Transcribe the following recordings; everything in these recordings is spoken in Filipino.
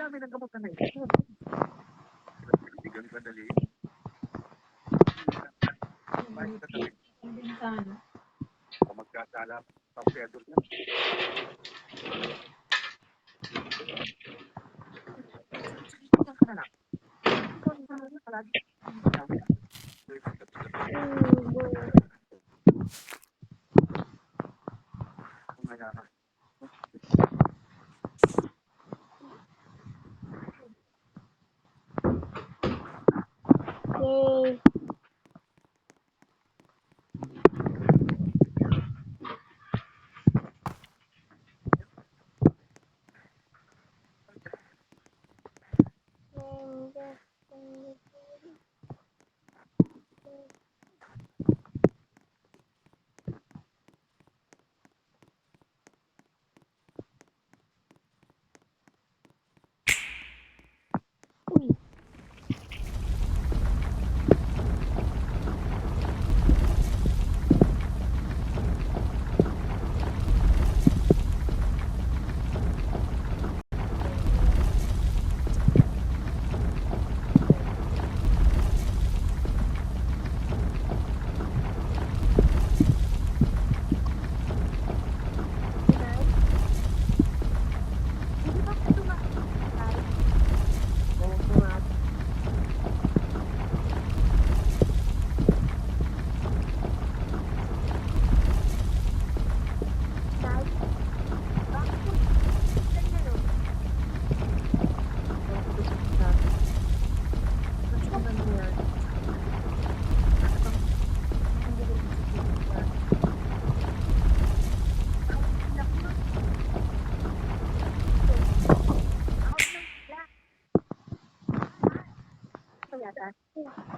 namin ang gamot na ngayon. Hindi ganun kadali. Bakit katabi? Kung magkasala, pang-pedal na. Ikaw ka na lang. Ikaw na lang palagi. Kumaya ka. Yay.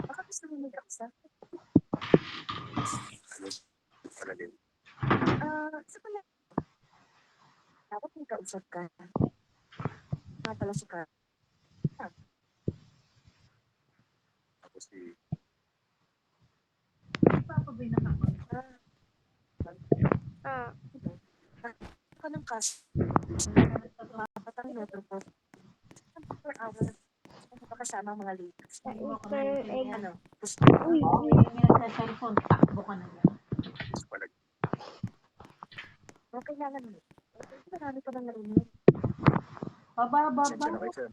Baka gusto mo mag-aksa? Ano? Para din. Sa pala, dapat may kausap ka. Nga pala si Carl. Tapos si... Papabay na ako. Ka ng cash. Mapatang na ito po. 4 hours. Kasama mga ladies. Easter egg. Ano? Gusto Uy, uy. Sa cellphone, takbo ka na yan. mo kailangan mo. Marami pa nang narinig. Baba. Sensya na kayo, sir.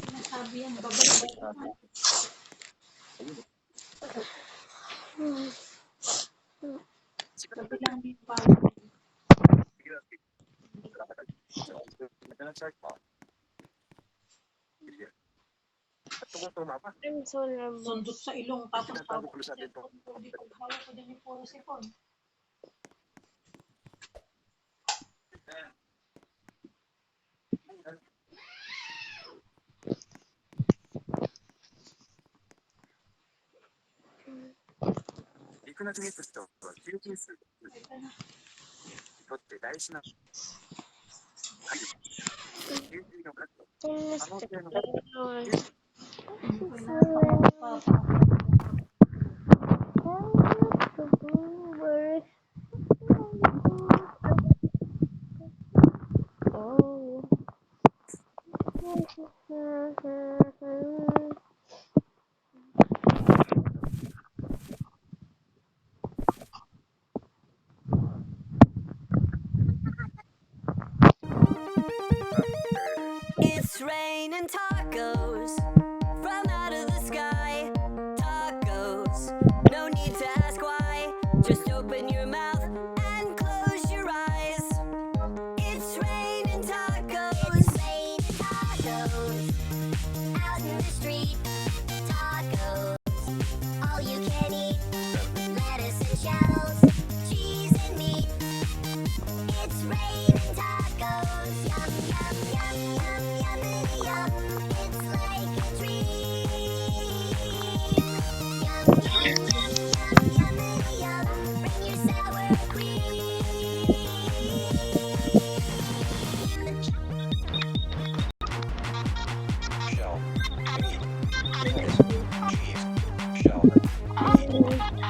Sinasabi yan, baba. Sabi lang yung pala. I'm so nervous. Sundot sa ilong, tapos Tinatago tawag ko sa atin to. Hindi ko kaya ko din yung puro sipon. Hindi ko na tingin gusto. Ikote, dahil siya na. Hindi ka black. It's raining tacos from out of the sky. Tacos, no need to ask why. Just open your mouth and close your eyes. It's raining tacos. It's raining tacos out in the street. Tacos, all you can eat. Lettuce and shells, cheese and meat. It's raining tacos. Yum, yum, yum, yum, yummity yum. It's like a dream. Yum, yum, yum, yum, yummity yum. Bring your sour cream. Shell, meat, lettuce, cheese, shell, meat,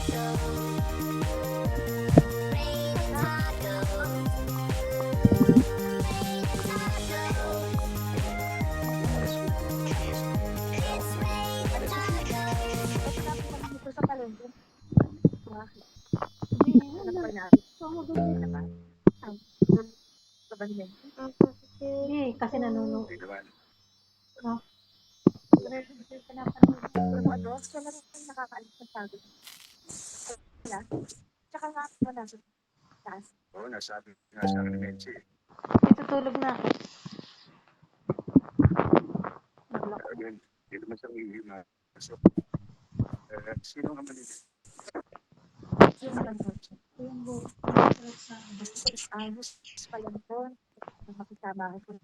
Ito lang po dito sa palengke. Bakit? Hindi, Ano pa na? Hindi Naman. Ay, sa balengke. Hindi, kasi nanonood. Hindi naman. No? Pinapanood. Pero mo ano, siya na rin nakakaalis ng sabi. Wala. Tsaka nga, wala sa taas. Oo, nasabi nga sa akin ni Menchi. Tutulog na ako. Pero yun, hindi naman siya umiiyak. So, sino naman yun? Yung lang po siya. Yung buhok. Gusto is ayos pa lang po. Makisama ko.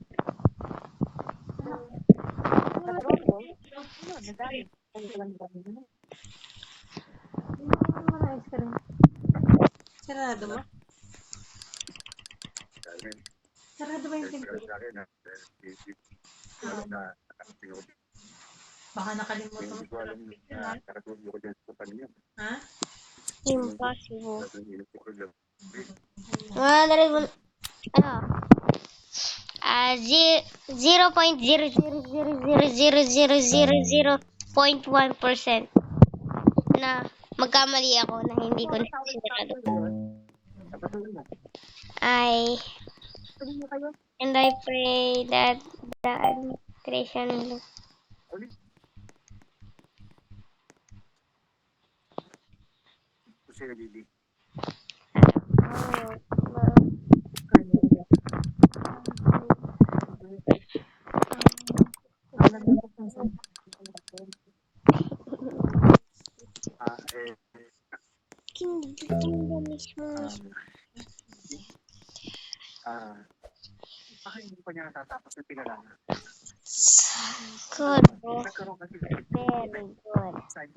Nagkaroon ko. Yun, nadami. Kaya ko lang dami yun. Marais ka rin. Sarado mo? Dahil Sarado ba yung pero pinto? sa akin, na nakatingin ko. Baka nakalimutan Hindi mo. ko alam na nakatulog ko dyan sa kanina. Ha? Impossible. Nakatingin ko lang. Dari mo, ano? 0.0000000.1% na magkamali ako na hindi ko na sinarado. Tuloy mo kayo. And I pray that the administration will Kasi Lili, bakit hindi pa niya natatapos yung pinalala? good. Nagkaroon kasi Very good. side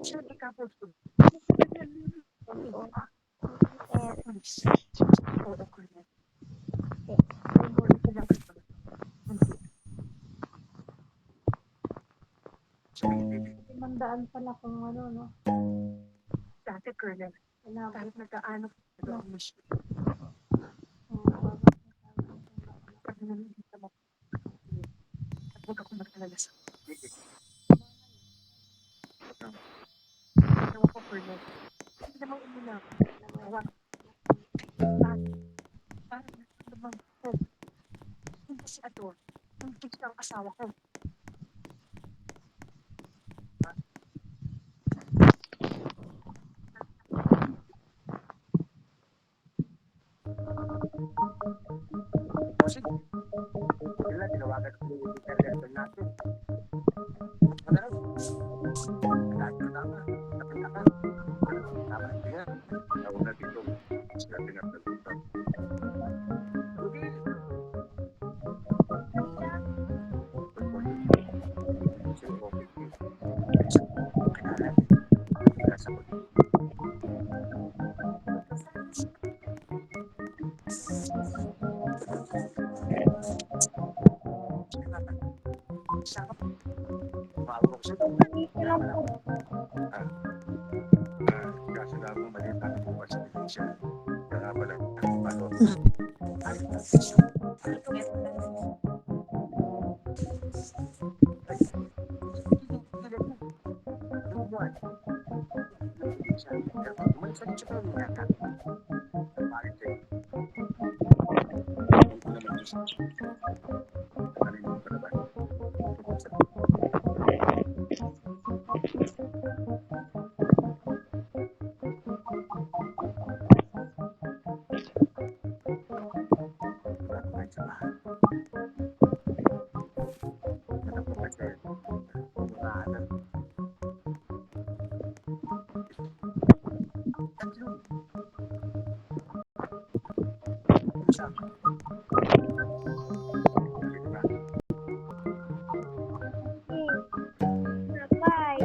Siya nagkapos ko. Oo, correct. Mandaan pala kung ano, no? Dati, Colonel, Wala ko. kahit nagkaano, nag-mission. Pag nalilito mo, at huwag ako magtalala sa Ewan ko, Colonel. Hindi namang umuna. Ewan. Parang namang ko. Hindi si Ador. Hindi siya ang asawa ko. Sige. Sila, tinawagan ko yung intervention natin. Ano raw? Lahat na tama. Napinta ka. Tama na siya. Nauna dito. Sila pinagdagdag. Hindi. Sila okay. Kailangan. Hindi ka sagot. Siya ka. Bago ko siya. Kaso na akong maliit na bukas sa siya. Kaya pala, ano, ay, Five,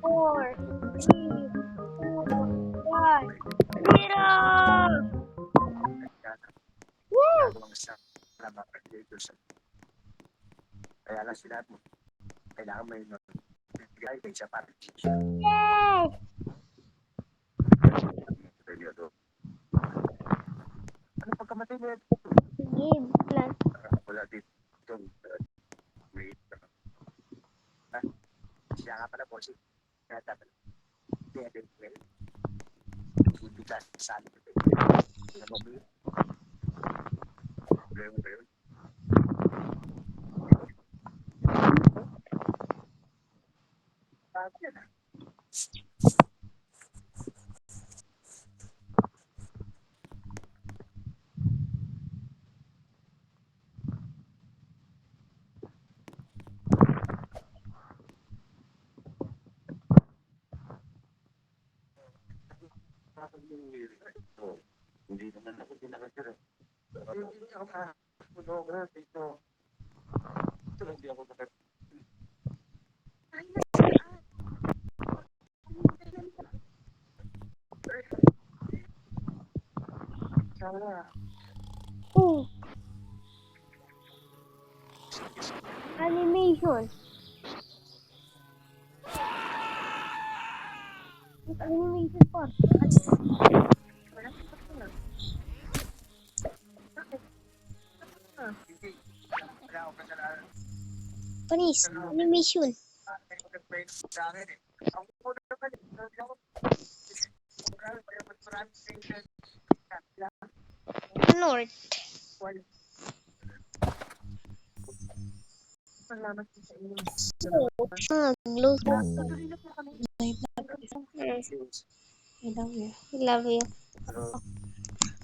four, three, two, one, 0! Woo! Kaya lang sila mo, kailangan may Ay, siya parang Yay! peryodo. Ano pagkamatay mo yan? Sige, plan. Wala dito. May siya nga pala po si kaya dapat hindi well. Hindi ka sa akin. Ano mo ba yun? Problema ba yun? Bakit yan ah? Oh, hindi naman ako dinakasira. Hindi ako puno ko dito. Ito hindi ako nakasira. Ay, Sana. Oh. Animation. Animation part. wala pa pala. Bakit? Hindi. Wala ako kasalanan. Panis. Animation. Sa akin eh. Ang puno naman eh. North. Salamat po sa inyo. Glow. Tuloy na po kami. Yes. I love you. Love you.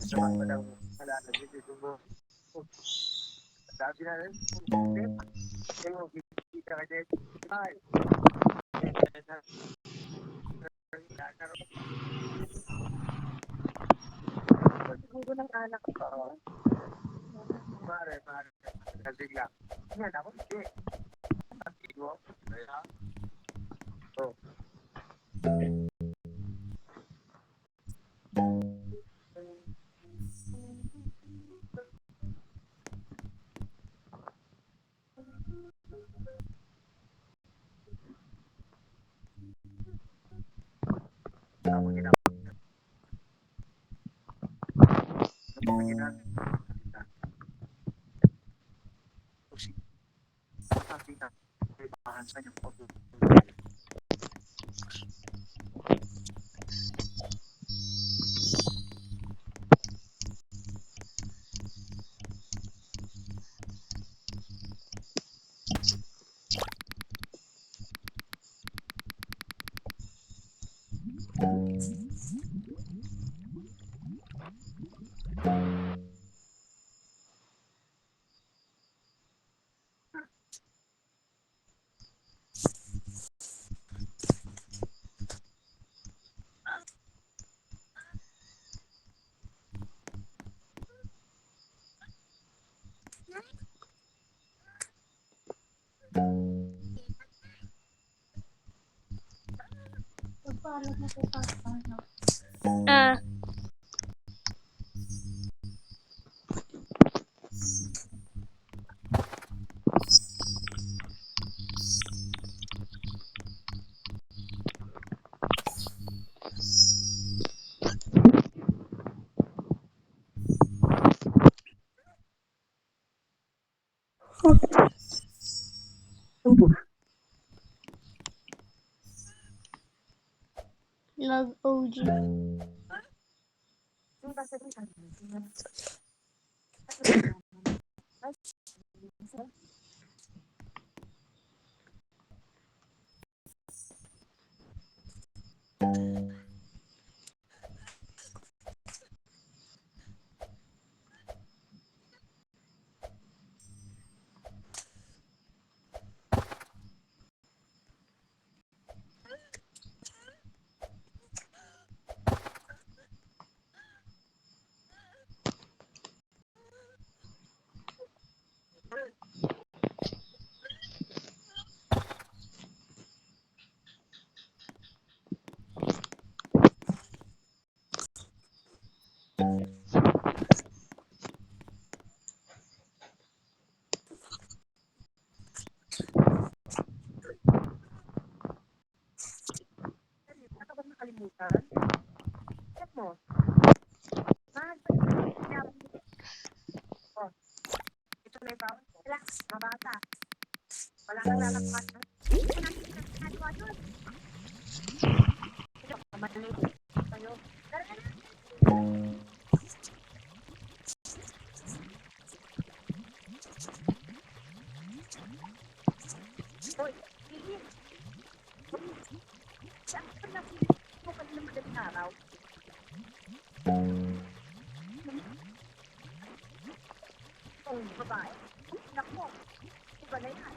Sa mga walang wala na dito mo. Sabi na rin. Kayo, kita ka din. Ay. Siguro ng anak ko. Pare. Nabigla. Yan ako, hindi. Antigo. Kaya. Oh. Ako ginagawa. Ako ginagawa. Nakita. May bahan sa inyong pagbubuhay. Pagpaalam mo po paano? Ah. Log OG. Hindi ba sabihin? Mabata. Wala kang lalakpat. Hindi ko natin ginagawa doon. Ito, maliit. Tayo. Tara na. Hoy, Lili. Saan ka napili mo kanina madaling araw? Oh, babae. Naku, iba na yan.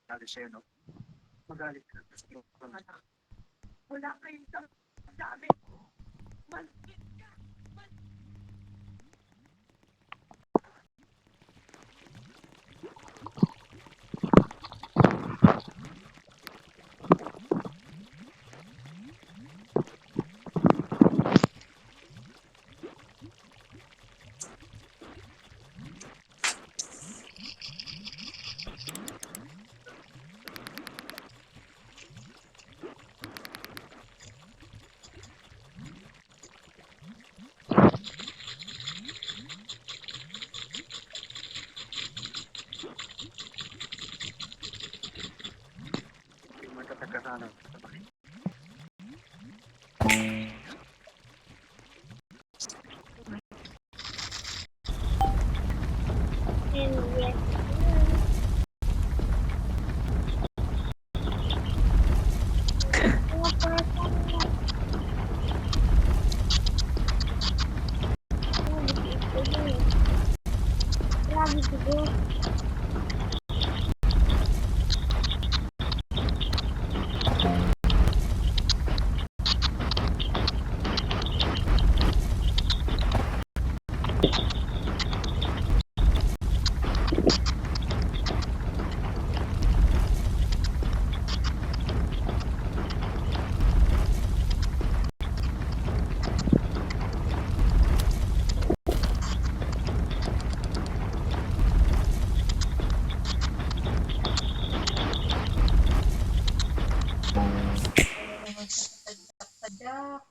Magalit sa'yo, no? Magalit ka. Wala kayong dami. Malit ka. Hindi mo tatagkasana sa bakit. And yes. Grabe siguro. Padyak.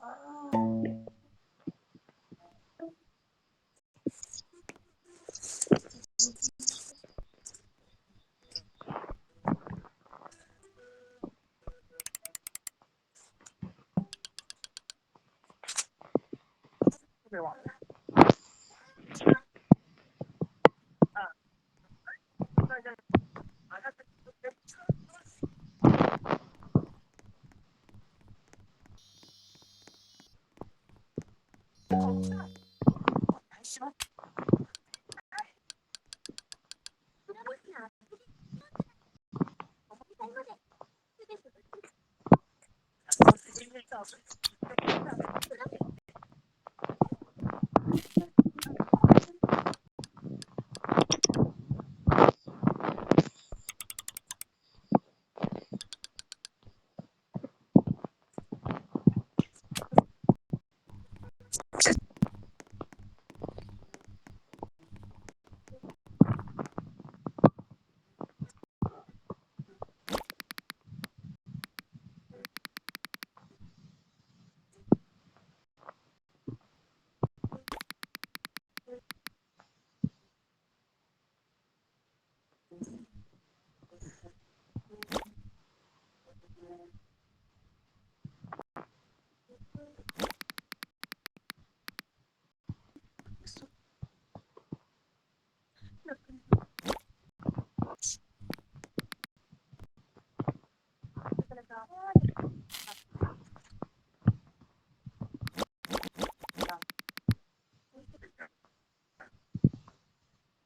Talaga ako.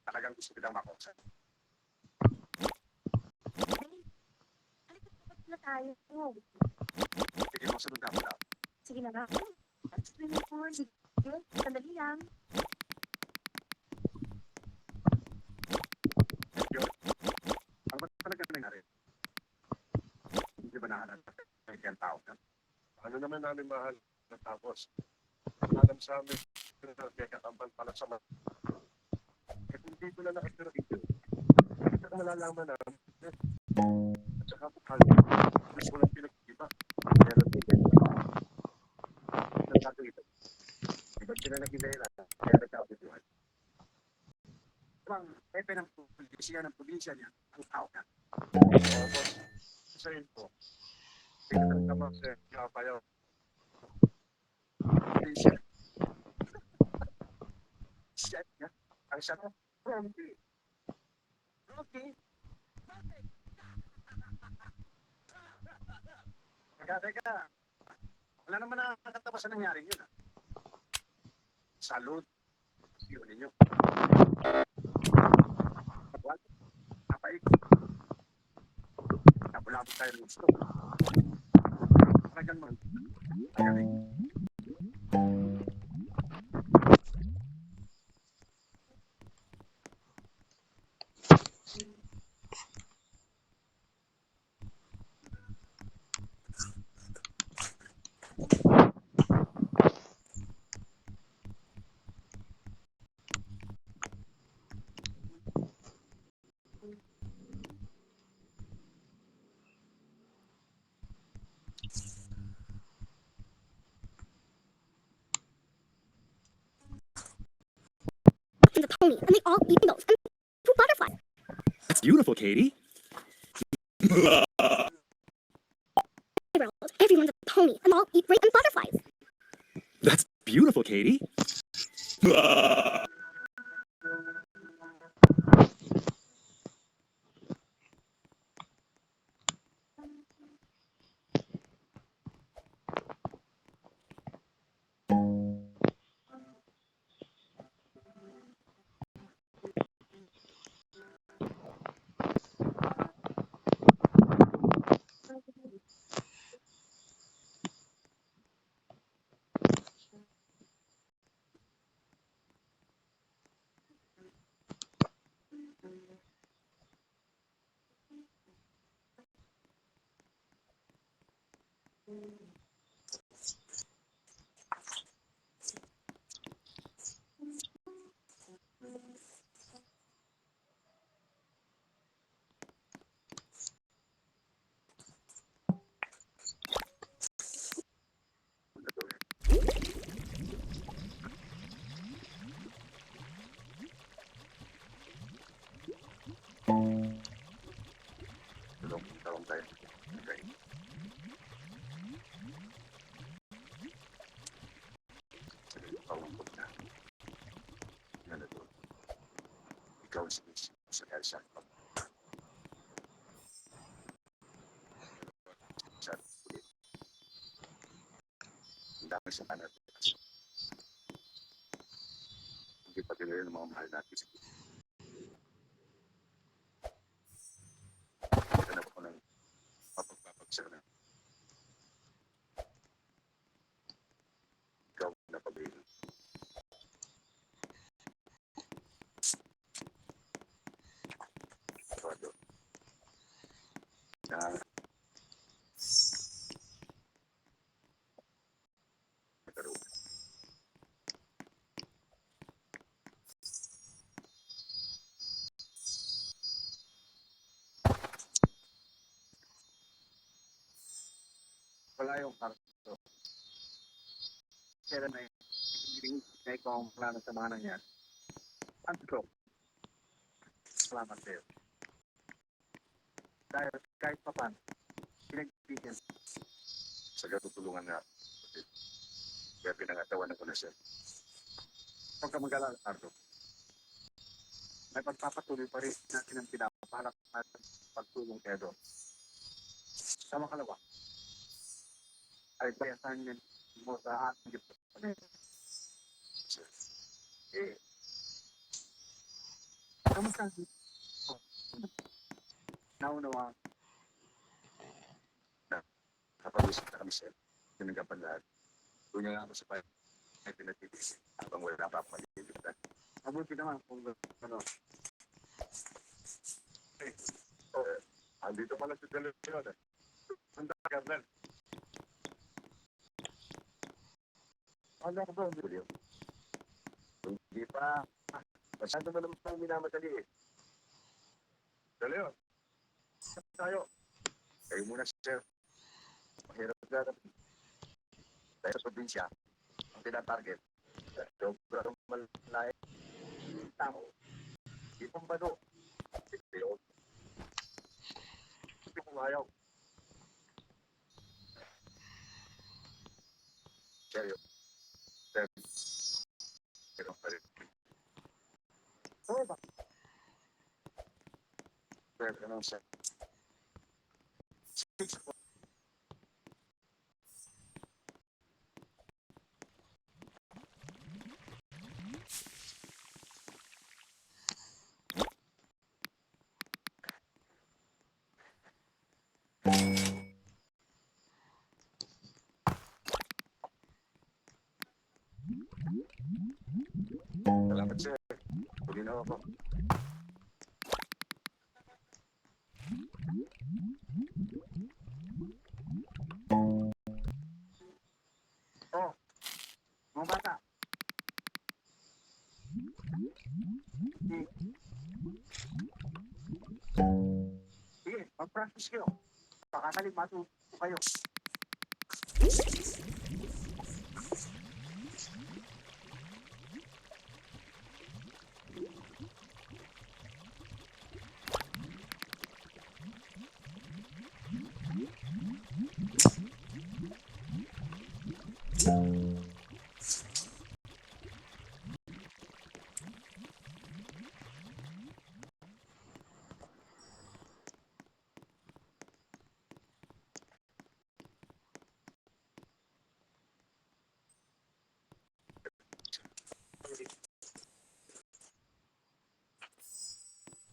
Talagang gusto kitang makonsa. Halika na tayo. Sige mo, sunod na mo lang. Sige na nga. Swimming pool. Sige. Sandali lang. Yun. Ang ba't talaga nangyari? Hindi ba nahanap ng kayang tao na? Ano naman namin mahal natapos? Alam sa amin, kaya kakambal pala sa mga. At hindi ko na nakatira dito. At saka malalaman namin. At saka mahal. Gusto ko lang pinag-iba. Pero hindi. Nagsato ito. Ba't sila nag-inayla? Kaya nagkabituhan. Ang pepe ng probinsya niya, ang tao na. Tapos, sa info, tingnan ka mas kapayaw. Probinsya. Siya niya. Ang siya na. Rocky. Rocky. Teka. Wala naman nakakatawa sa nangyari yun. Salud. Yun ninyo. Wala. Napaikot. Napulabot tayo ng gusto. Talagang man. Magaling. And the pony, and they all eat those and two butterflies. That's beautiful, Katie. Everyone's a pony, and all eat great and butterflies. That's beautiful, Katie. Talong tayo. Okay. Sige, pawangkot na. Yan na doon. Ikaw ang sinisip sa Elsa. Sa ulit. Ang dami sa kanan. Hindi pa din ng mga mahal natin sa hanap ko ng mapagpapagsa na. Ikaw na pabili. Todo. Na nagkaroon. kailan na hindi na ikaw ang plano sa mga nangyari. Antro. Salamat sa'yo. Dahil kahit pa paano, pinagbigyan. Sa tutulungan nga. Kaya pinangatawan ko na siya. Huwag ka mag-alala, Ardo. May pagpapatuloy pa rin natin ang pinapaparak natin pagtulong kay Edo. Sa makalawa, ay bayasan niya mo sa ating gift. Kamusta ang gift? Naunawa. Kapag-usap na kami siya. Tinagapan lahat. Doon niya nga ako sa pahay. Ay pinatitiis. Habang wala pa ako malilimutan. Mabuti naman kung ano. Andito pala si Delio. Ang tagal. Wala ka ba, Julio? Hindi pa. Masyado na naman ang minamadali eh. Delio. Tayo. Kayo muna, sir. Mahirap na natin. Dahil sa probinsya, ang tinatarget, sobrang malay tao. Hindi pang bano. Hindi pang ayaw. Seryo. Seryo. Pero pa rin. Oo ba? Pero ano siya? Salamat, sir. Huli na ako. Oo. Mga bata. Sige, mag-practice kayo. Pakakalig matuto kayo.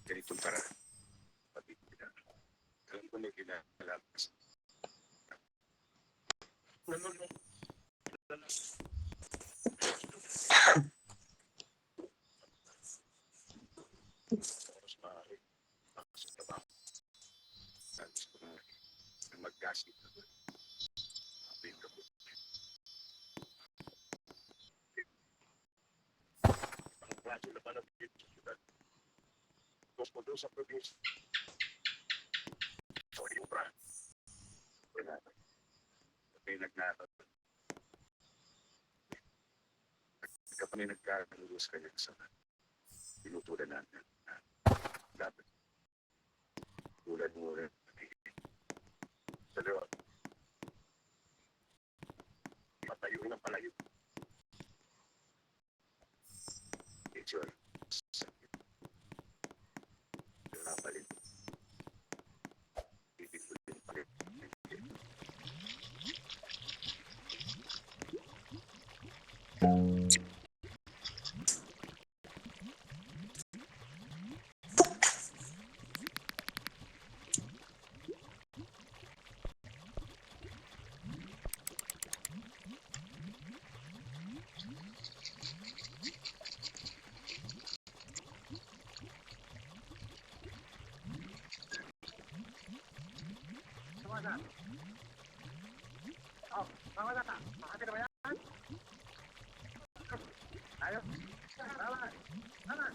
Ganitong para. Pati kita. Alam ko na kinalakas. Oras maaari. Sa trabaho. Sabi ko na mag-gasip. Sabi ko. Ang klase na pala dito sa syudad. Tapos mo doon sa probinsya. So, yung brand. Wala. May nagnatag. Kapag nagkakalulus kayo sa tinutulan natin. Dapat. Tulad mo rin. Dalawa. Matayo ng palayo. Picture. Napalit. Ibig ko din palit. Oh, mga bata. Makatira ba yan? Tayo. Tama. Tama.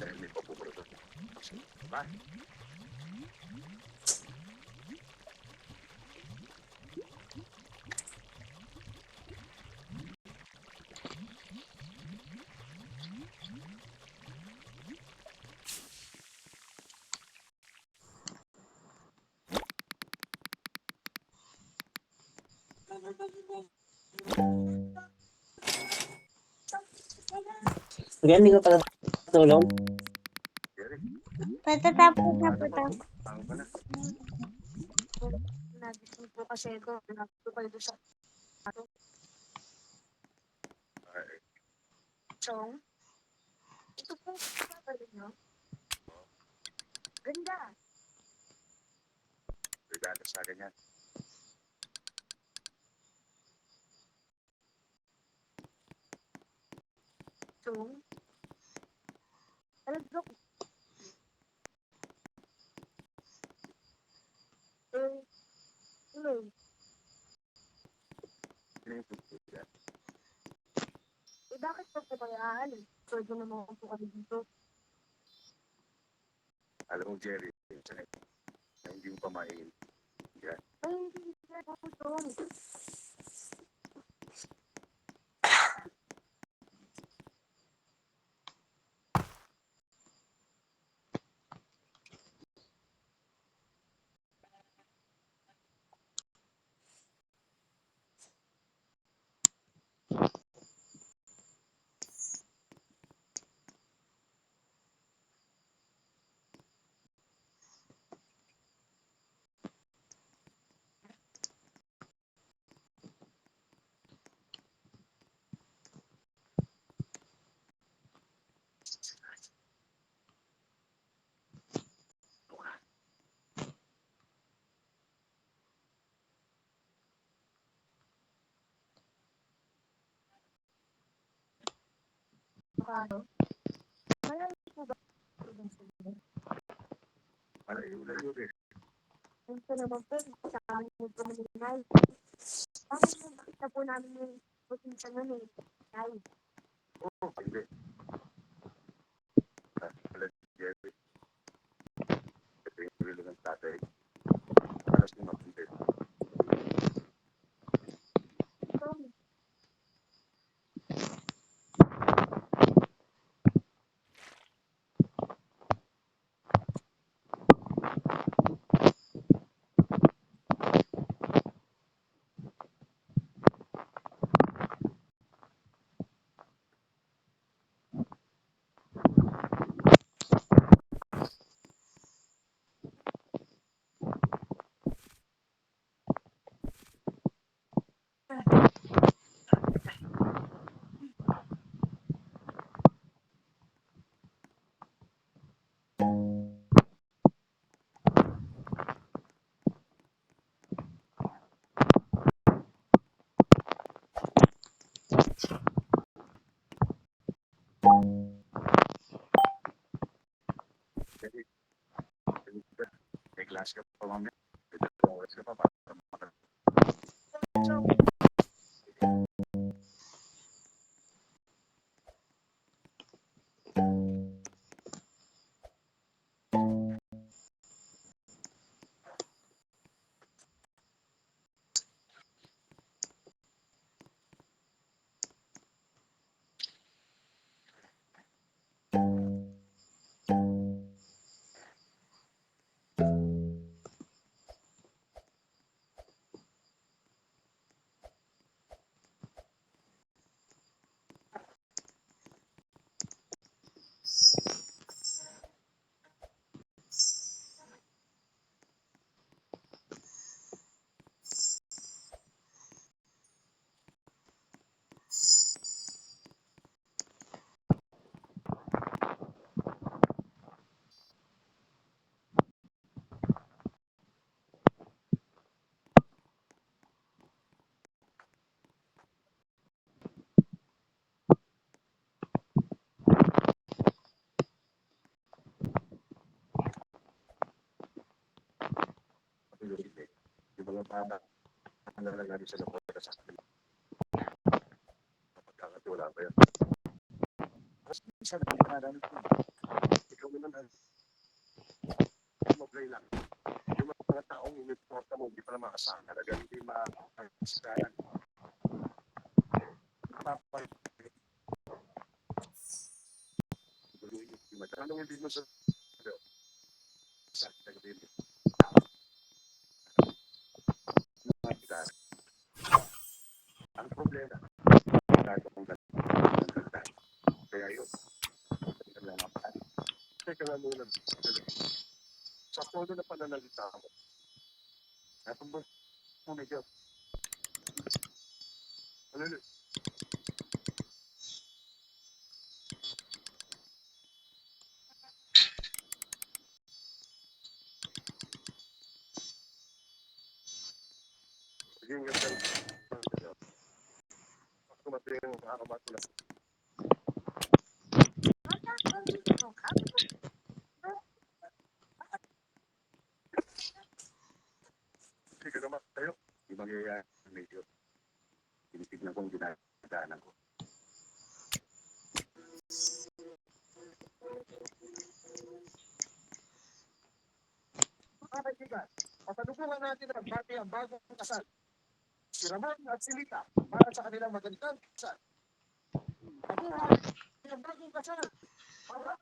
Dahil may papupuro doon. Diba? Kaya hindi ka pala tulong. Jerry, Patatapos na po ano to. ba? Tao ka na. Nagising po kasi ito. Pinapito kayo doon sa Ay, chong. Ito po, kapatid nyo. Ganda. regalo sa akin yan. Chong. Alam ko. Hello. Ano yung pupunta yan? Bakit po po kayaan? Pwede naman po kami dito. Alam mo, Jerry, na hindi mo pa maingin. Yan. Ay, hindi na po Chong. Ano? Marami po ba? Malayo-layo rin. Ito naman po, sa amin po malinay. Bakit po nakita po namin yung probinsya nun eh? Ay, Oo, hindi. Wala si Jerry. Ito yung rilo ng tatay. Alas na mapunti. Chong. Jerry, may class ka pa mamaya. May 2 oras ka pa para makapag. Chong. Hindi. Di ba nga bata? Ang lalagay sa labas sa akin. Kapagkakatiwala ba yan? Mas minsan, hindi ka namin. naman, mag-play lang. Yung mga taong iniporta mo, hindi pala makasama. Talaga hindi makasama. Tapos, anong hindi mo sa ang problema, kaya yun, teka nga muna, sa todo na pananalita mo, eto ba, medyo, ano yun? Maging ganda, kumating ang nakakabatulas. Hindi ka naman tayo. Di mangyayari medyo tinitignan kong ginagaanan ko. Mga kaibigan, papanukuhan natin ang bati ang bagong kasal. Si Ramon at si Lita para sa kanilang magandang kasal. Pabuhay ang bagong kasal. Para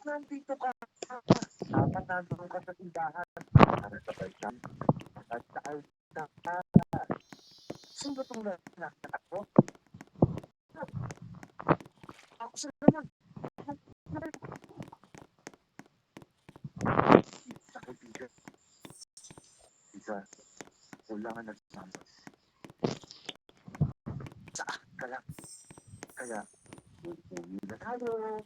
nandito ka, dapat nandito ka sa tindahan. Para sa pagkam, at sa alta. Sino itong nakakita ko? Ako sa naman. Sa kaibigan. Isa, kailangan nagsama. Kaya, hindi na tayo.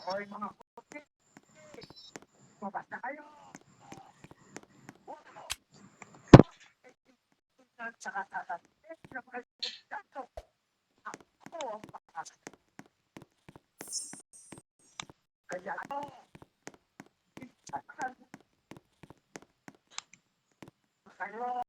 Hoy mga puti, mabas na kayo. at saka napakaganda. Ako, kaya ako, kayo,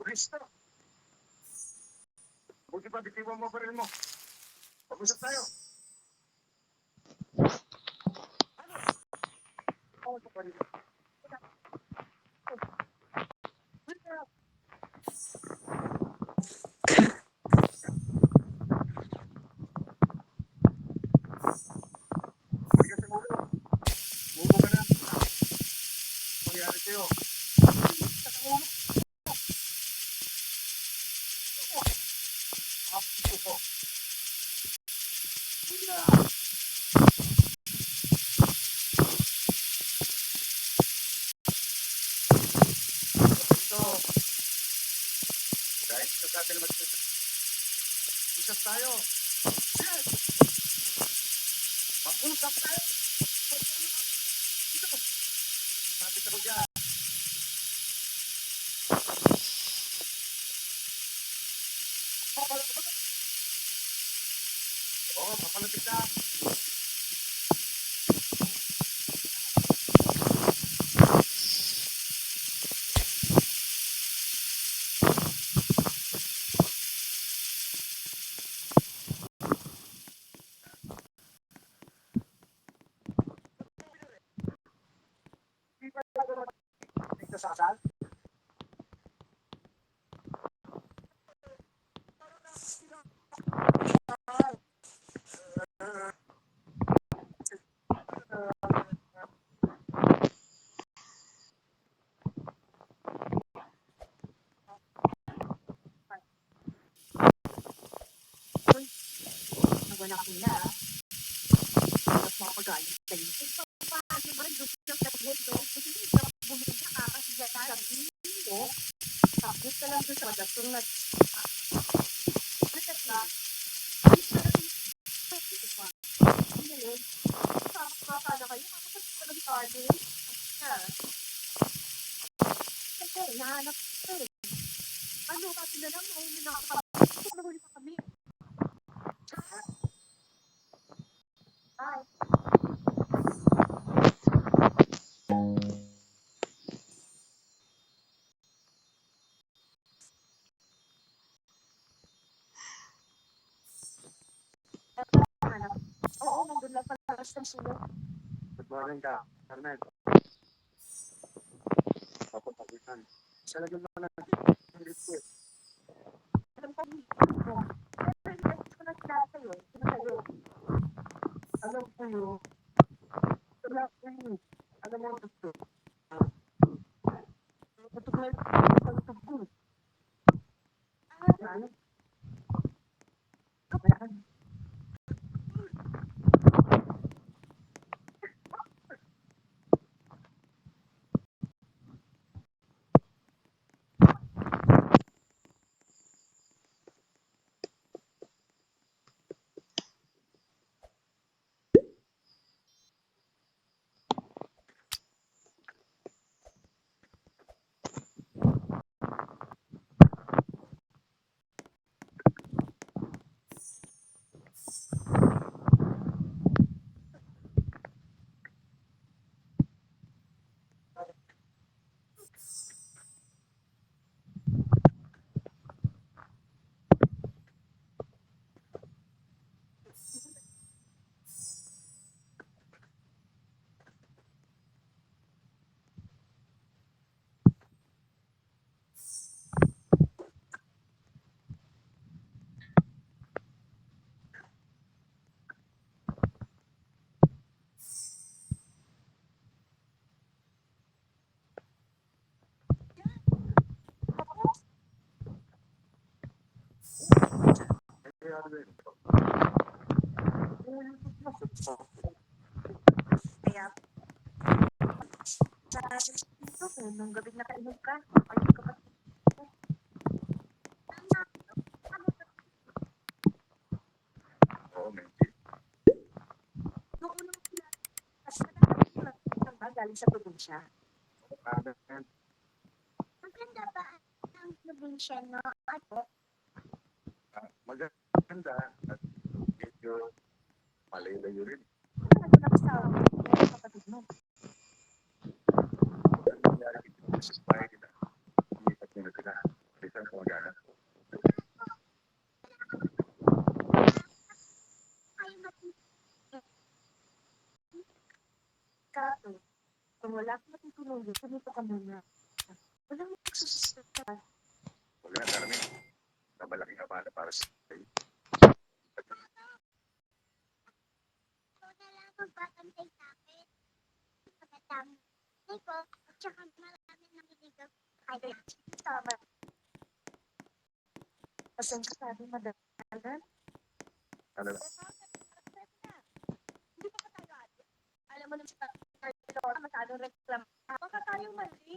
Kristo. Buti pa, bitiwan mo pa rin mo. Pag-usap tayo. Ano? Oo, ito pa rin. Hindi ka siguro. Mubo ka na. Mangyari sa'yo. Sa ulo. Ito po. Ito. Dahil sa atin mag-usap tayo. Yes! Mag-usap tayo. Ito. Sabi ko dyan. Oo, papalapit ka. Dito sa kasal? Wala ko na. Tapos makapagalit kayo. Paano ba rin gusto sa buto? Kasi hindi ka bumili ka kasi sabi mo. Tapos ka lang doon sa dating na. Ano ka? Ngayon, nakakapala kayo. Nakakapala ka ng party. Kasi nahanap ko eh. Ano kasi na lang, may nakakapala. Nahuli pa kami. Hi. Oo, nandun lang pala sa sulo. Good morning ka, Arnel. Papapagitan. Isa lang yung mga nag-request. Alam ko, pero hindi ko na sinabi sa'yo. Sino sa'yo? Alam ko yun. Wala ko yun. Alam mo, gusto. Tutug na yung tutug. Ano? Kapayaan. nangyari rin. Kaya, sa dito, nung gabi nakainom ka, ayun ka pa. Oo, Mendy. Noong unang sila, kasi nakakasama ba galing sa probinsya? Maganda ba ang probinsya, no? Ano? Maganda at medyo malayo-layo rin. Ano nakasawa? Meron kapatid mo. Ang nangyari dito sa bahay nila, umipat muna sila. Isang kamag-anak. Kaso, kung wala kang matutulungan, kumito ka muna. Walang magsusunod. Wala na namin. Na malaking abala para sa iyo. Magbabantay sa akin. Pagkatapos, Nico, at saka marami nanginig Ay, tama. Kasi ang sabi madalan, Ano na? hindi pa tayo atin. Alam mo nung sa Lora, masyadong reklam. Baka tayo mali.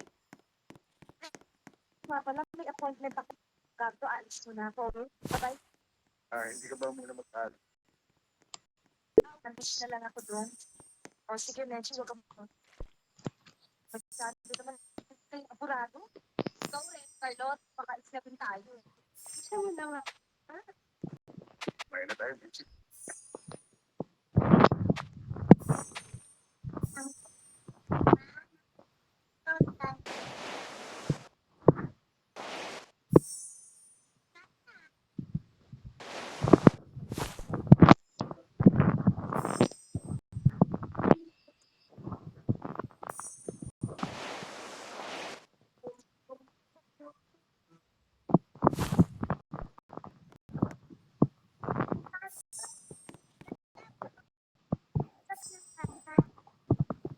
Nga pala, may appointment ako. Gato, alis ko na ako. Bye-bye. Hindi ka ba muna mag-aral? Nandito na lang ako doon. O sige, Menchi, huwag ka mo. Magsabi naman kayo apurado. Ikaw rin, Carlot, baka isipin tayo. Gusto mo na nga. May na tayo, Mendy.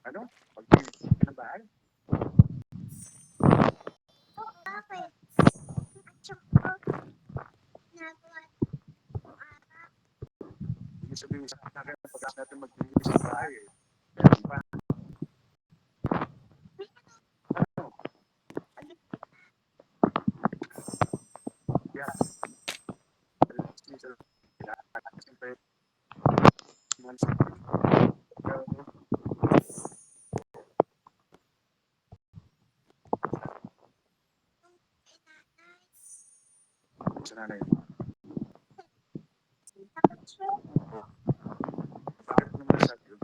Ano? Pag-ibig ng bahay? Bakit? At saka, nagawa Hindi sabihin sa akin na pag natin mag-ibig sa bahay eh. Meron pa. Ano? Yeah. Siyempre, sa nanay. Bakit mo naman nasabi yun?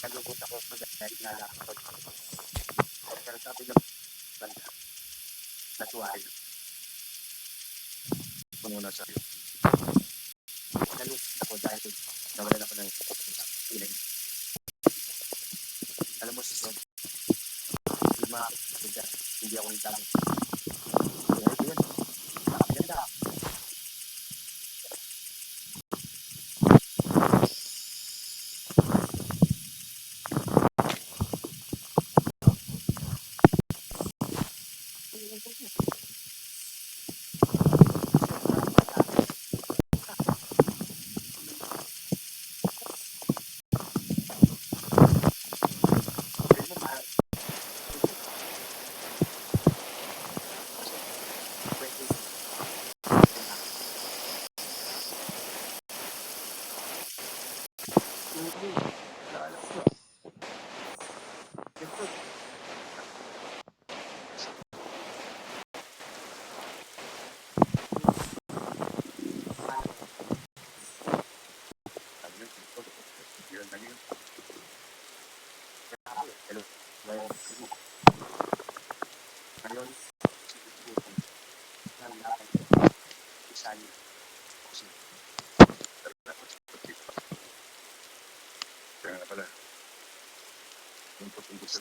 Nalungkot ako dahil nalakot. Pero sabi ng banda, natuwain. Puno na sa'yo. Nalungkot ako dahil nawalan ako ng feeling. Alam mo, Susan, hindi makakapagod ka. Hindi ako yung tama. Kaya yun, nakakaganda. Pwede. Ngayon, siguro ng laban isa niyo. Kasi, Kaya nga pala, yung patungkol sa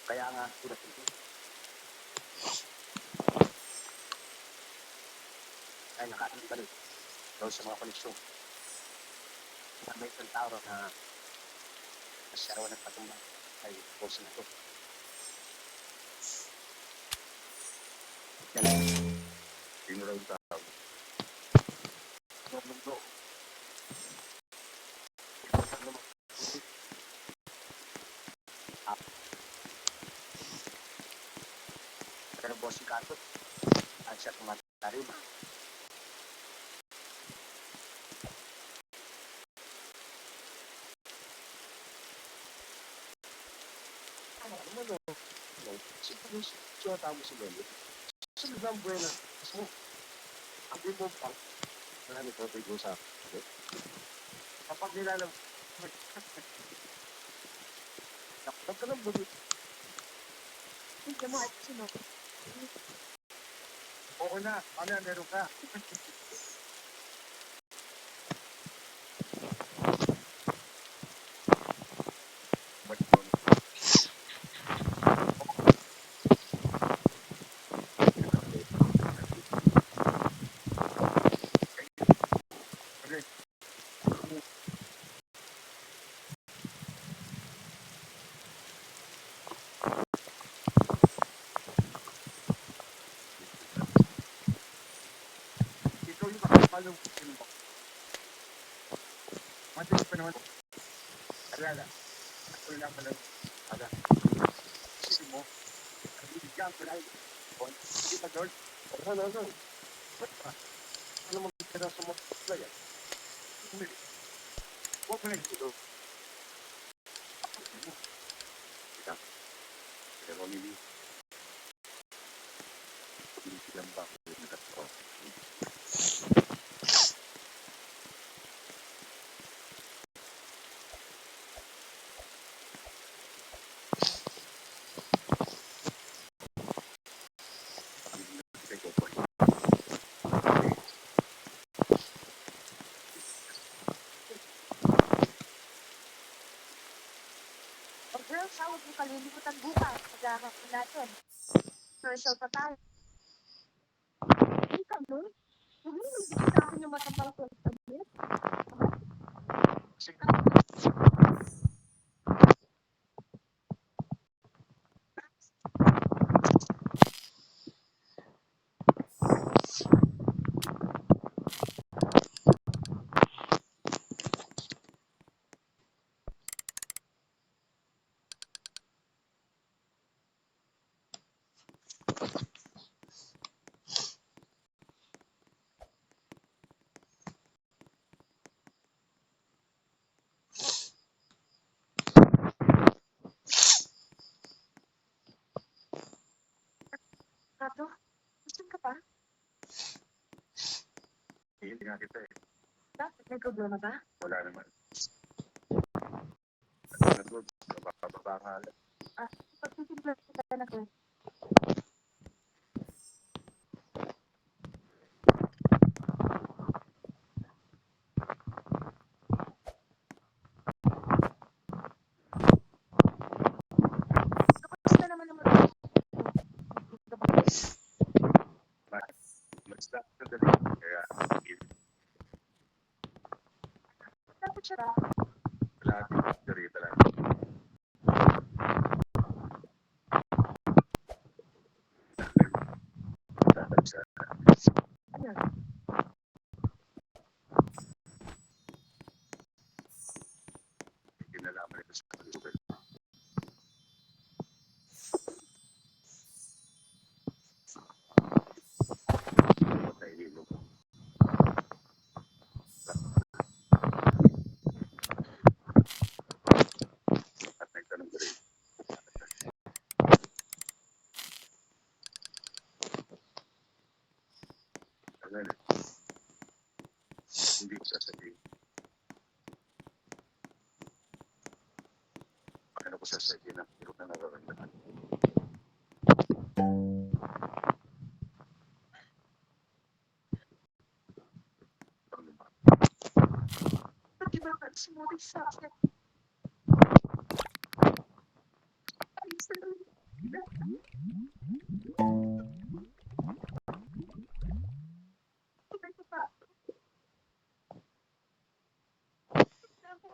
kaya nga, tulad ito. Ay, nakaano pa rin. Daw sa mga koneksyon. May isang tao na nasyarawan ng patumang ay post na ito. Yan ang sino raw tao. mga mundo. Ano mo? Pero boss si Kato, ang siya tumatari ba? Ano no? Siya tamo si Lolo. Sunod lang buena. So, ang ibo pa, marami ko ito sa akin. Kapag nilalang, kapag ka lang buli, Hindi mo at sino. oo na, ano yan, meron ka. Ba't mo? Ikaw yung makapalong sino mo. Madaling pa naman. Alala, ako lang pala. Aga, sino mo? Ibigyan ko lang. Hindi pa, George? No. Ba't pa? Ano mo kita sa mga playa? Huwag mo lang ito. Pero hindi. Hindi lang ba ako nagkatawa? Ikaw pa. Pag girls, huwag mo kalilimutan bukas. Pagkakaroon natin. Social pa tayo. Hindi ka nun? Huwag mo nabigyan sa akin yung matapang ko sa bit. Sige. Kato, gusto ka pa? Hindi nga kita eh. Bakit? May problema ba? Wala naman. Nagod, nababangal. Pagtitimpla kita na ko. Kamusta naman naman? Mag-stop na dali. Kaya, Dapat siya ba? lagi dari talaga. Tatag sa Ano? kinalaman ito sa kalusugan. Patay nilo. At nagtanong rin. Ano na? Hindi ko sasabihin. Ano Tapos sa sige na, hirap na nararamdaman. Ba't di ba sumuri sa akin? Ay, salamat. Bakit pa? Ako,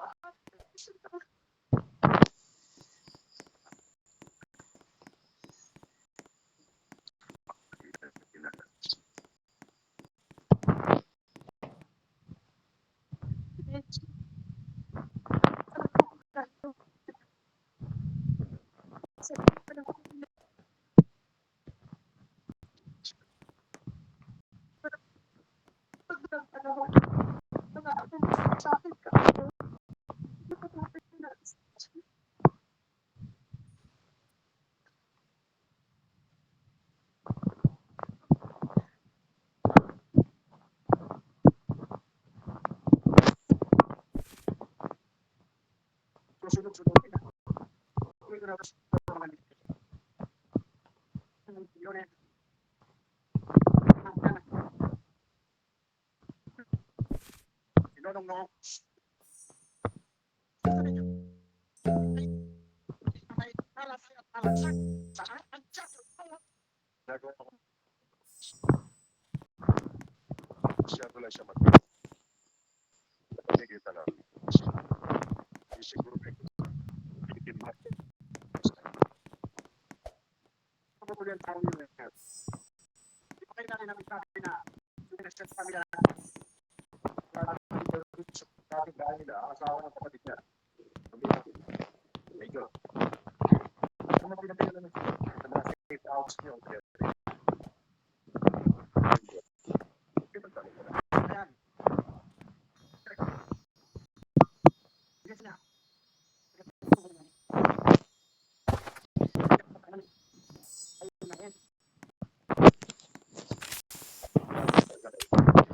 susunod-sunod na. Uwi ko na ako sa mga nito. Yun eh. Sinunong no. Nagawa ko. Siya ko lang siya mag- Sige talaga. Siguro may itim na. Ako po yung tao yun eh. Di ba kayo natin namin sabi na pinasya sa pamilya natin. Sa ating dahil nila, ang asawa ng kapatid niya. Medyo. Ano mo pinapila naman sa mga safe house niyo? Ayan. Yes na. Ayun na yan.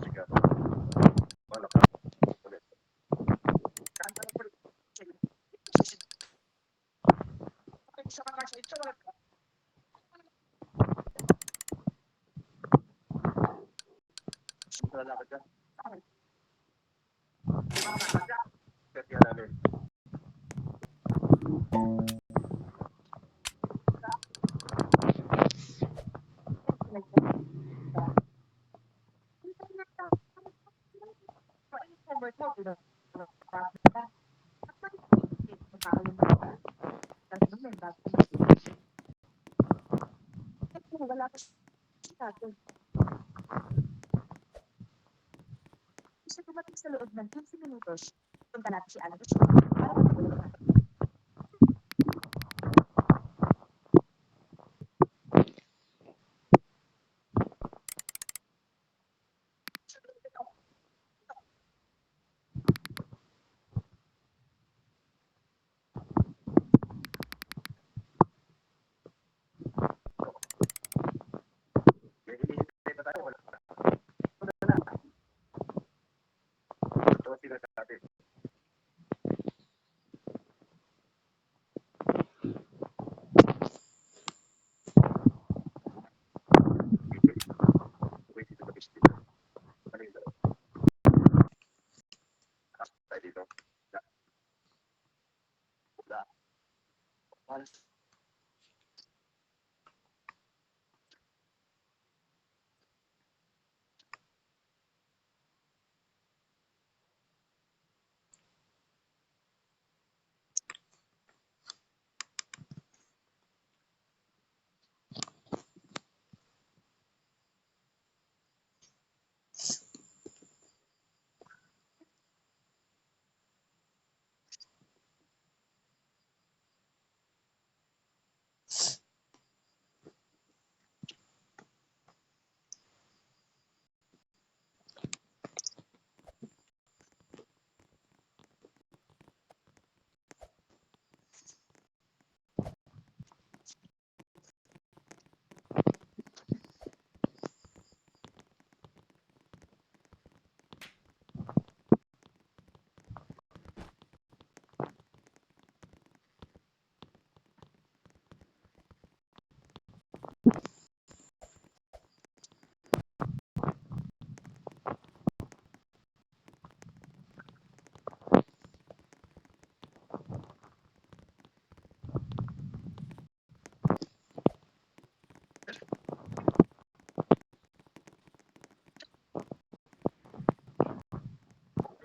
Sige. Wala ka. Ulit. Kanta na po. Sa mga kasi ito, Sumunod na ka. Kaya namin. wala pa sa atin. Kasi dumating sa loob ng 15 minutos, punta natin si Alan Rocio para matulog na. may hinihintay pa tayo, wala pa. Wala na. Ito sila sa atin. Wait, dito ba dito? Ano yung dalawa? Tayo dito. Wala. Wala.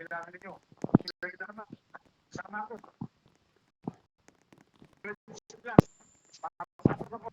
kailangan ninyo. Pwede na naman. Sama ako. Pwede sila. Papasok ako.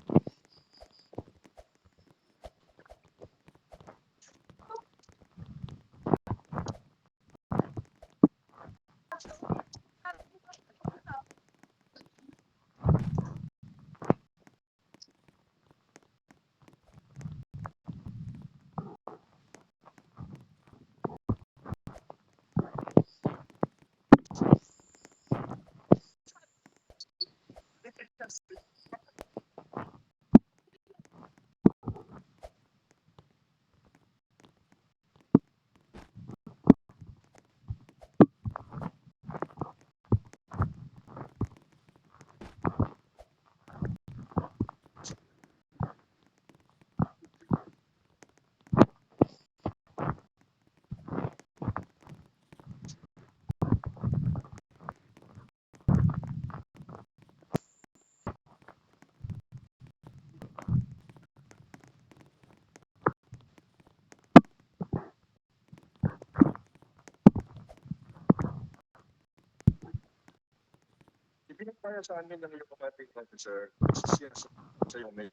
Ibinagpaya sa amin ng iyong pamating officer, siya sa iyong may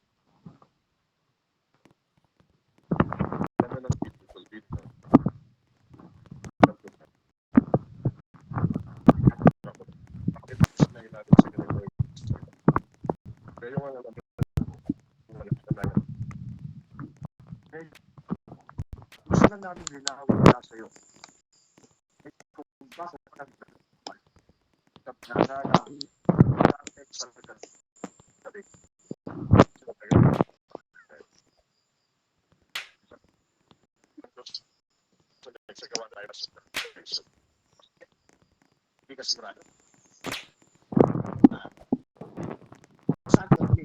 naman ng people dito. Pakipagis na ilalim sa ganito. Pero yung alam gusto na namin linawin na sa iyo. Kung bakit kami hindi ka sigurado. Saan ka hindi?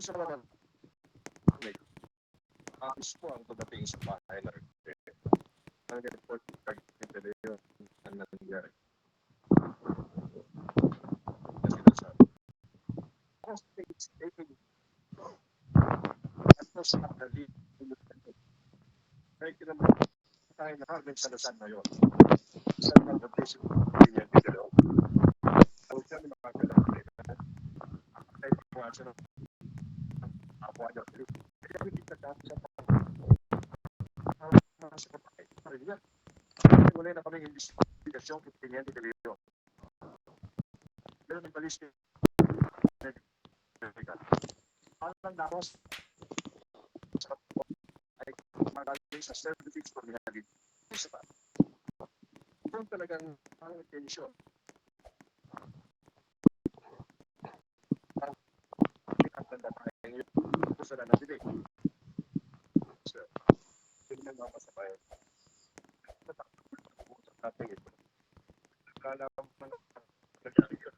Sa mga gusto ang pagdating sa bahay na rin. Ang report pag-interview ang nangyari. Kasi nasabi. Ang states taking at no sa kapatid. Kaya kinaman tayo na harbin sa lasan na yun. Sa mga basic opinion video. Ang kami makakalaman nila. Kaya kung siya ng ako ano. Kaya hindi kita dati sa sa kapatid. Pariyan. Wala na kaming investigasyon kung tingin ni Galileo. Pero may balis niya. Alam na ako ay magaling sa services for nilagin. Isa pa. Kung talagang ang atensyon. Ang pinagtanda tayo yun. Gusto na natin eh. So, yun ang mga pasabay. Natin ito. Kala mo na nangyari yun.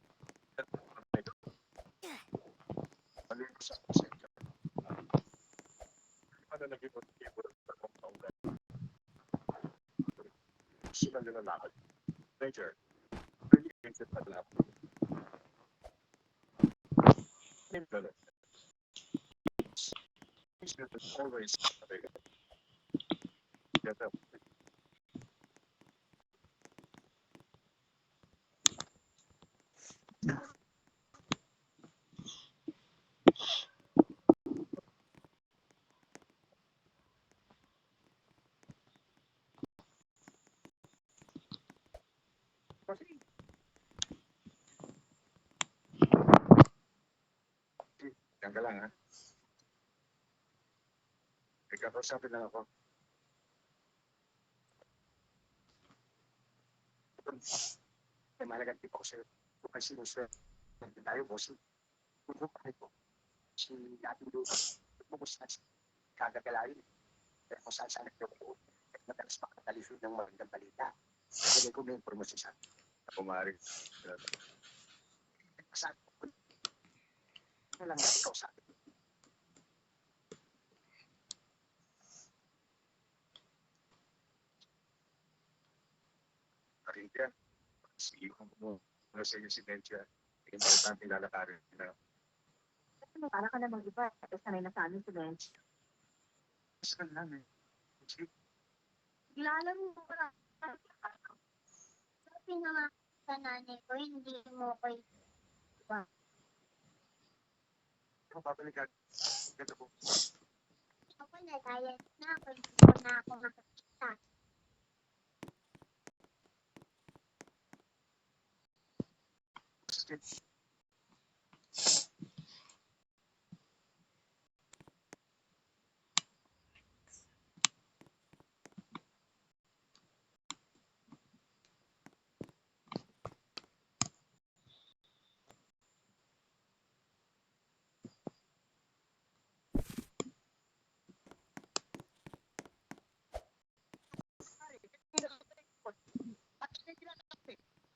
Maligo sa pasensya. Ano naging motibo sa compound? Sila nila lakad. Major, really interested na lab. Simple. He's always available. Get up. Yan ka lang, ha? Ikapausapin lang ako. Ay, malagang tipo ko sa'yo. Kung ay sinuswerte, hindi tayo, boss. Kung bakit po, si ating lupa, kung saan kagagalayin. Pero kung saan nagtutuot, at madalas makatalisod ng magandang balita. Kaya ko may informasyon sa akin. Ako maaaring. Saan ko? Ano lang natin kausapin? Karintia, sige kung ano sa iyo si Benja, importante lalakarin na. Para ka namang iba. Tapos sanay na sa amin si Bench. Saan lang eh. Ilalaro mo pa na. Sabi na nga sa nanay ko, hindi mo ko Kung babalik ka, ganito po. ako nagayat na ako, hindi ko na ako makakita.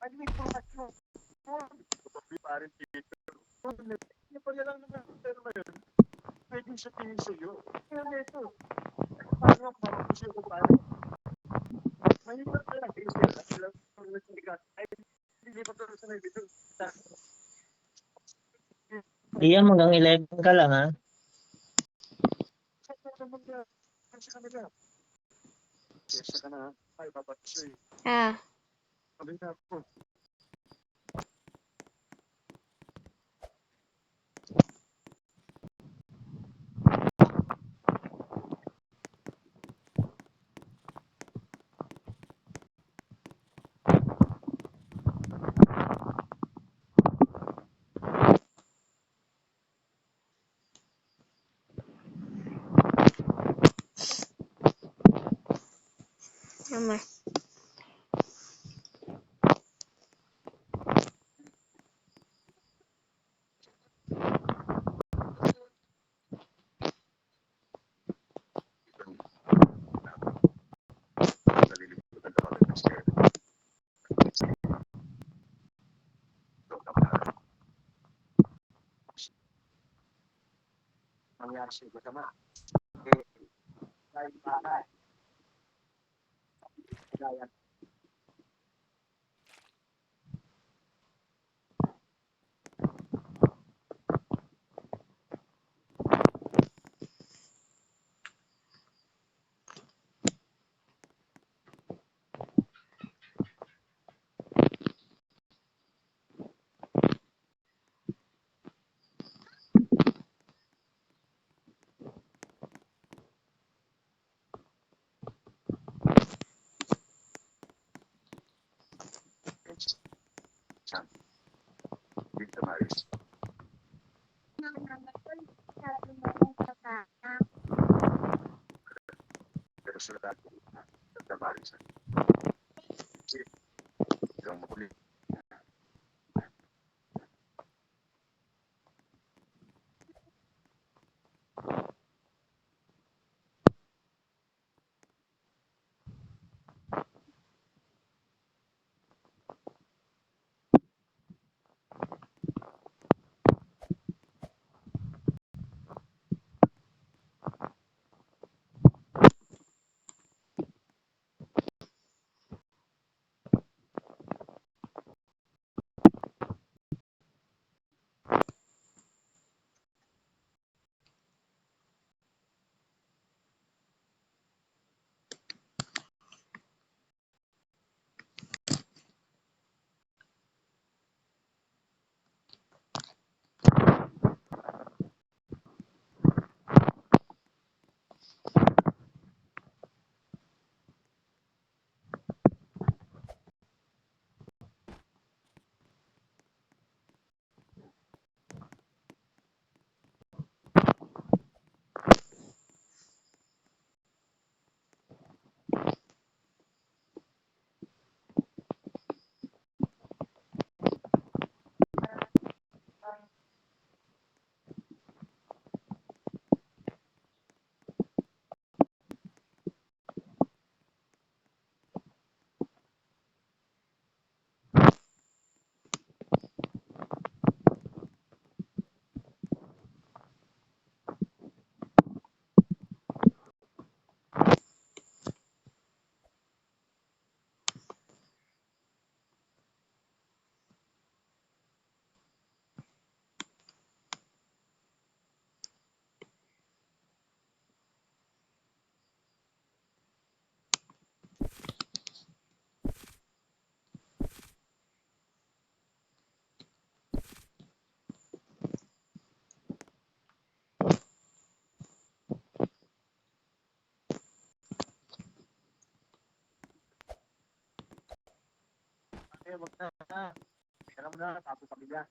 Ano yung informasyon? Kapag parin dito. Hindi pa niya lang naman. Pero ngayon, pwedeng sabihin sa iyo. Kaya nito, paano ang makapusin ko parin? Mahirap na lang. Ay, hindi pa pero sa may bito. Iyan, hanggang 11 ka lang, ha? Sa kanila. Kesa ka na, ay, babat siya eh. Ah, Sabi na ako. naman. Nalilimutan ako ng mister. Nangyari siya masama. Eh, dahil para. Gaya. Dito Maris. Nang nanay ko, sabi mo kung kakata. Pero sila dati. Dito Maris. Sige. Ikaw mapuli. Sige, wag na. Teka lang muna, tapos pamilya.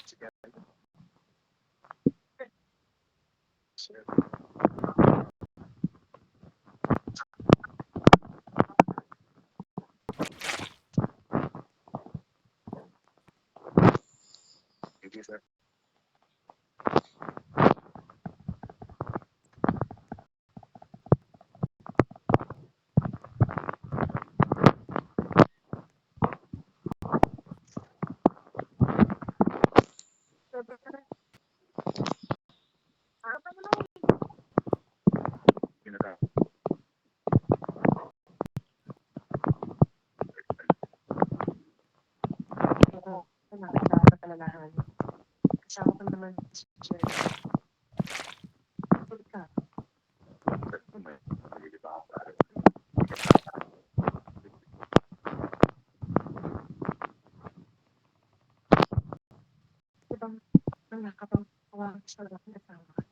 Sige. Sige. Thank you, sir. eskwelahan. Kasama ko naman si Jerry. Tulad ka. Diba, nakakatawa sa lahat ng kasama ka.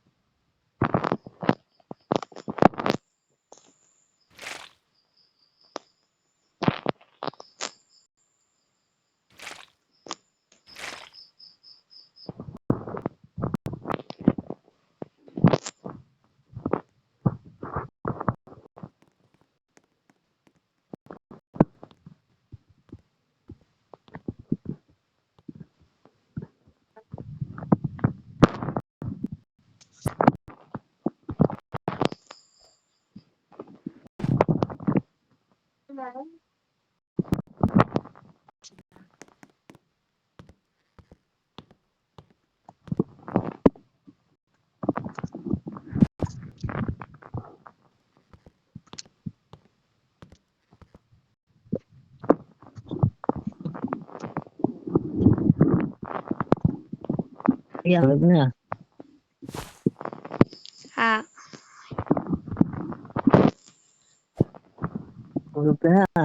Hello? Iya, tulog na. Ah, Tulog ka na.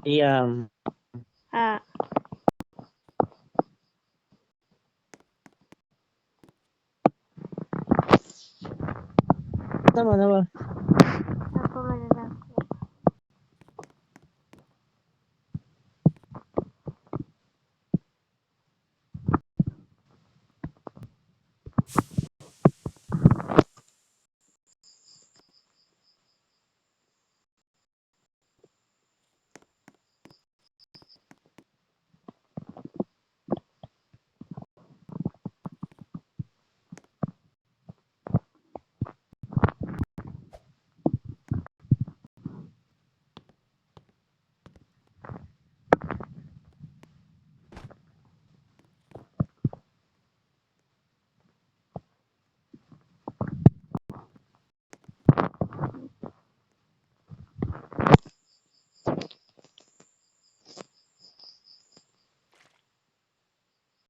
Iya, ah. tama naman. Ako malala.